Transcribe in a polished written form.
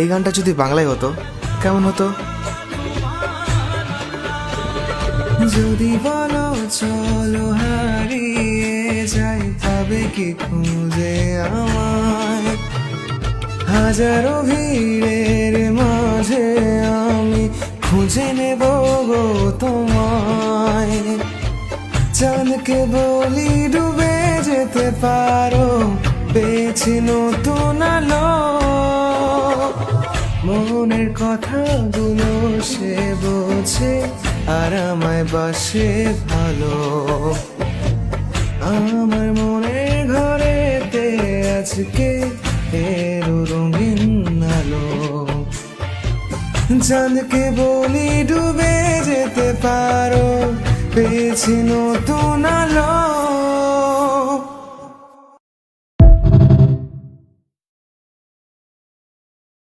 এই গানটা যদি বাংলায় হতো কেমন হতো? যদি বলো চলো হারিয়ে যাই, তবে কি খুঁজে আমায়? হাজারো ভিড়ের মাঝে আমি খুঁজে নেব গো তোমায়। চাঁদকে বলি ডুবে যেতে পারো, পেয়েছি নতুন আলো। মনের কথাগুলো সে বোঝে, আর আমায় বাসে ভালো। আমার মনের ঘরেতে আজকে এরো রঙিন আলো। চাঁদকে বলি ডুবে যেতে পারো, পেয়েছি নতুন আলো।